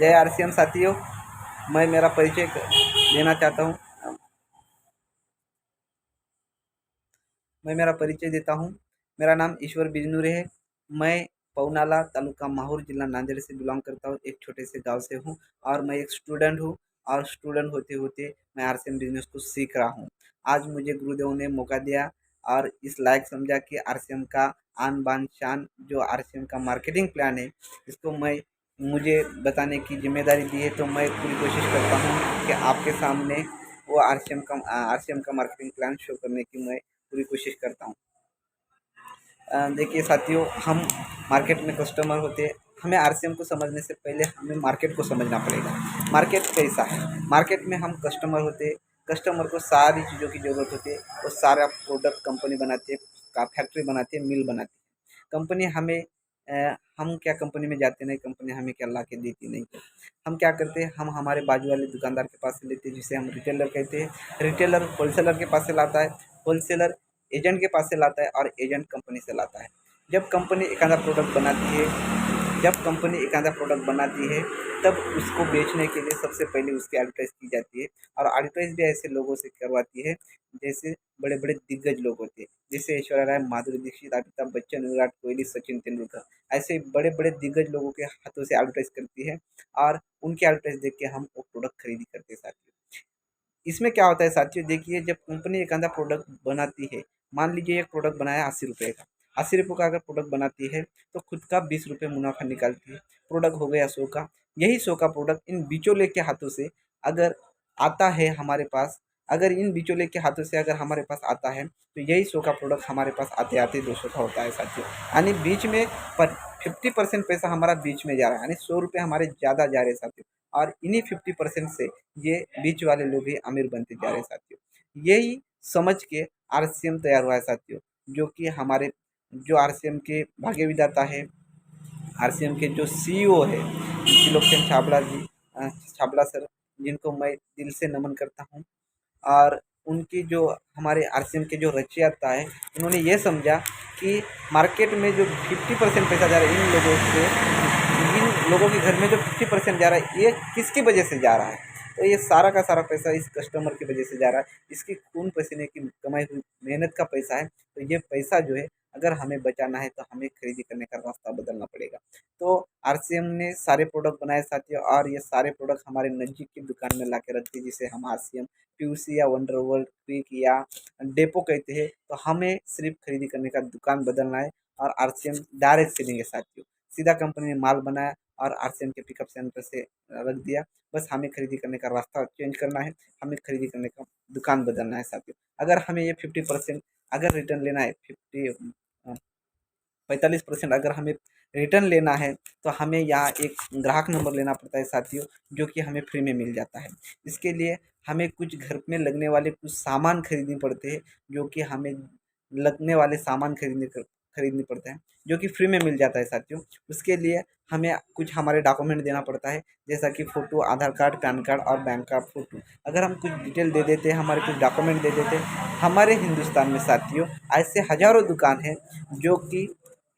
जय आरसीएम साथियों, मैं मेरा परिचय देना चाहता हूँ। मैं मेरा परिचय देता हूँ। मेरा नाम ईश्वर बिजनूरे है। मैं पवनाला तालुका माहौर जिला नांदेड़ से बिलोंग करता हूँ। एक छोटे से गांव से हूँ और मैं एक स्टूडेंट हूँ। और स्टूडेंट होते होते मैं आरसीएम बिजनेस को सीख रहा हूँ। आज मुझे गुरुदेव ने मौका दिया और इस लायक समझा कि आरसीएम का आन बान शान जो आरसीएम का मार्केटिंग प्लान है, इसको मुझे बताने की जिम्मेदारी दी है। तो मैं पूरी कोशिश करता हूँ कि आपके सामने वो आरसीएम का मार्केटिंग प्लान शो करने की मैं पूरी कोशिश करता हूँ। देखिए साथियों, हम मार्केट में कस्टमर होते हैं। हमें आरसीएम को समझने से पहले हमें मार्केट को समझना पड़ेगा। मार्केट कैसा है? मार्केट में हम कस्टमर होते हैं। कस्टमर को सारी चीज़ों की ज़रूरत होती है। वो सारा प्रोडक्ट कंपनी बनाती है, का फैक्ट्री बनाती है, मिल बनाती है। कंपनी हमें हम क्या कंपनी में जाते नहीं, कंपनी हमें क्या ला के देती नहीं। हम क्या करते हैं, हम हमारे बाजू वाले दुकानदार के पास से लेते हैं, जिसे हम रिटेलर कहते हैं। रिटेलर होलसेलर के पास से लाता है, होलसेलर एजेंट के पास से लाता है और एजेंट कंपनी से लाता है। जब कंपनी एक आधा प्रोडक्ट बनाती है जब कंपनी एक आधा प्रोडक्ट बनाती है तब उसको बेचने के लिए सबसे पहले उसकी एडवर्टाइज की जाती है। और एडवर्टाइज भी ऐसे लोगों से करवाती है जैसे बड़े बड़े दिग्गज लोग होते हैं, जैसे ऐश्वर्या राय, माधुरी दीक्षित, अमिताभ बच्चन, विराट कोहली, सचिन तेंदुलकर। ऐसे बड़े बड़े दिग्गज लोगों के हाथों से एडवर्टाइज करती है और उनकी एडवर्टाइज देख के हम वो प्रोडक्ट खरीदी करते हैं साथियों। इसमें क्या होता है साथियों, देखिए, जब कंपनी एक आधा प्रोडक्ट बनाती है, मान लीजिए एक प्रोडक्ट बनाया 80 रुपये का। 80 रुपये का अगर प्रोडक्ट बनाती है तो खुद का 20 रुपये मुनाफा निकालती है। प्रोडक्ट हो गया 100 का। यही 100 का प्रोडक्ट इन बिचौले के हाथों से अगर आता है हमारे पास, अगर इन बिचौले के हाथों से अगर हमारे पास आता है तो यही 100 का प्रोडक्ट हमारे पास आते आते 200 का होता है साथियों। यानी बीच में 50% पैसा हमारा बीच में जा रहा है, यानी 100 रुपये हमारे ज़्यादा जा रहे हैं साथियों। और इन्हीं 50% से ये बीच वाले लोग ही अमीर बनते जा रहे हैं साथियों। यही समझ के आरसीएम तैयार हुआ है साथियों। जो कि हमारे जो आरसीएम के भाग्य विधाता है, आरसीएम के जो सीईओ है त्रिलोकचंद छाबड़ा सर, जिनको मैं दिल से नमन करता हूँ। और उनकी जो हमारे आरसीएम के जो रचयिता है, उन्होंने ये समझा कि मार्केट में जो 50% पैसा जा रहा है इन लोगों के घर में जो 50% जा रहा है, ये किसकी वजह से जा रहा है? तो ये सारा का सारा पैसा इस कस्टमर की वजह से जा रहा है। इसकी खून पसीने की कमाई हुई मेहनत का पैसा है। तो ये पैसा जो है, अगर हमें बचाना है तो हमें खरीदी करने का रास्ता बदलना पड़ेगा। तो आरसीएम ने सारे प्रोडक्ट बनाए साथियों, और ये सारे प्रोडक्ट हमारे नज़दीक की दुकान में ला के रखते हैं, जिसे हम आरसीएम पीयूसी या वंडर वर्ल्ड, क्विक या डेपो कहते हैं। तो हमें सिर्फ खरीदी करने का दुकान बदलना है और आरसीएम डायरेक्ट सेलिंग है साथियों। सीधा कंपनी ने माल बनाया और आरसीएम के पिकअप सेंटर से रख दिया। बस हमें खरीदी करने का रास्ता चेंज करना है, हमें खरीदी करने का दुकान बदलना है साथियों। अगर हमें ये 50% अगर रिटर्न लेना है, 45% अगर हमें रिटर्न लेना है, तो हमें यहाँ एक ग्राहक नंबर लेना पड़ता है साथियों, जो कि हमें फ्री में मिल जाता है। इसके लिए हमें कुछ घर में लगने वाले कुछ सामान खरीदने पड़ते हैं, जो कि हमें लगने वाले सामान खरीदने पड़ते हैं, जो कि फ्री में मिल जाता है साथियों। उसके लिए हमें कुछ हमारे डॉक्यूमेंट देना पड़ता है, जैसा कि फ़ोटो, आधार कार्ड, पैन कार्ड और बैंक का फ़ोटो। अगर हम कुछ डिटेल दे देते हैं, हमारे कुछ डॉक्यूमेंट दे देते हैं, हमारे हिंदुस्तान में साथियों ऐसे हज़ारों दुकान हैं जो कि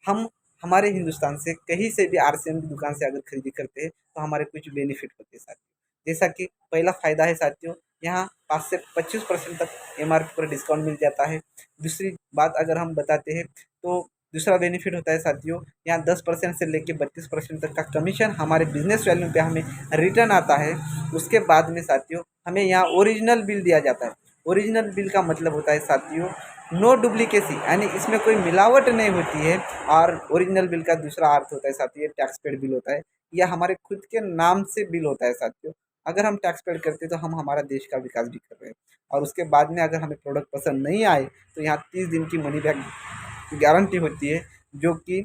हम हमारे हिंदुस्तान से कहीं से भी आरसीएम की दुकान से अगर खरीदी करते हैं तो हमारे कुछ बेनिफिट होते हैं साथियों। जैसा कि पहला फ़ायदा है साथियों, यहाँ 5 से 25% तक एमआरपी पर डिस्काउंट मिल जाता है। दूसरी बात अगर हम बताते हैं तो दूसरा बेनिफिट होता है साथियों, यहाँ 10% से लेके 32% तक का कमीशन हमारे बिजनेस वैल्यू पे हमें रिटर्न आता है। उसके बाद में साथियों हमें यहाँ ओरिजिनल बिल दिया जाता है। ओरिजिनल बिल का मतलब होता है साथियों नो डुप्लीकेसी, यानी इसमें कोई मिलावट नहीं होती है। और ओरिजिनल बिल का दूसरा अर्थ होता है साथियों, टैक्स पेड बिल होता है। यह हमारे खुद के नाम से बिल होता है साथियों। अगर हम टैक्स पेड करते हैं तो हम हमारा देश का विकास भी कर रहे हैं। और उसके बाद में अगर हमें प्रोडक्ट पसंद नहीं आए तो यहाँ 30 दिन की मनी बैक गारंटी होती है, जो कि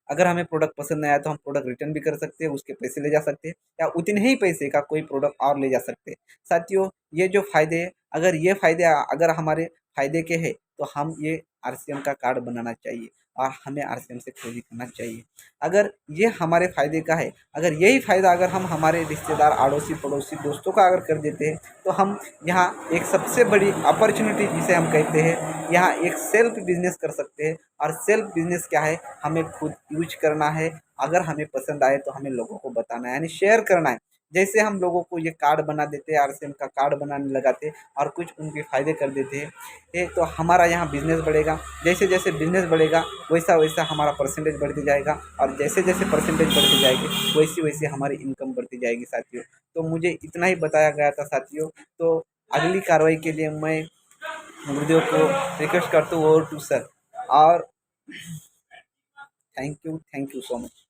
अगर हमें प्रोडक्ट पसंद नहीं आया तो हम प्रोडक्ट रिटर्न भी कर सकते हैं, उसके पैसे ले जा सकते हैं, या उतने ही पैसे का कोई प्रोडक्ट और ले जा सकते हैं साथियों। ये जो फ़ायदे हैं, अगर ये फ़ायदे अगर हमारे फ़ायदे के हैं तो हम ये आरसीएम का कार्ड बनाना चाहिए और हमें आरसीएम से खरीदी करना चाहिए। अगर ये हमारे फ़ायदे का है, अगर यही फ़ायदा अगर हम हमारे रिश्तेदार, अड़ोसी पड़ोसी, दोस्तों का अगर कर देते हैं तो हम यहाँ एक सबसे बड़ी अपॉर्चुनिटी जिसे हम कहते हैं, यहाँ एक सेल्फ बिजनेस कर सकते हैं। और सेल्फ बिजनेस क्या है, हमें खुद यूज करना है, अगर हमें पसंद आए तो हमें लोगों को बताना है, यानी शेयर करना है। जैसे हम लोगों को ये कार्ड बना देते हैं, आरसीएम का कार्ड बनाने लगाते हैं और कुछ उनके फ़ायदे कर देते हैं, ये तो हमारा यहाँ बिजनेस बढ़ेगा। जैसे जैसे बिजनेस बढ़ेगा वैसा वैसा हमारा परसेंटेज बढ़ती जाएगा, और जैसे जैसे परसेंटेज बढ़ती जाएगी वैसी वैसी हमारी इनकम बढ़ती जाएगी साथियों। तो मुझे इतना ही बताया गया था साथियों। तो अगली कार्रवाई के लिए मैं गुरुदेव को रिक्वेस्ट करता हूँ, ओवर टू सर। और थैंक यू सो मच।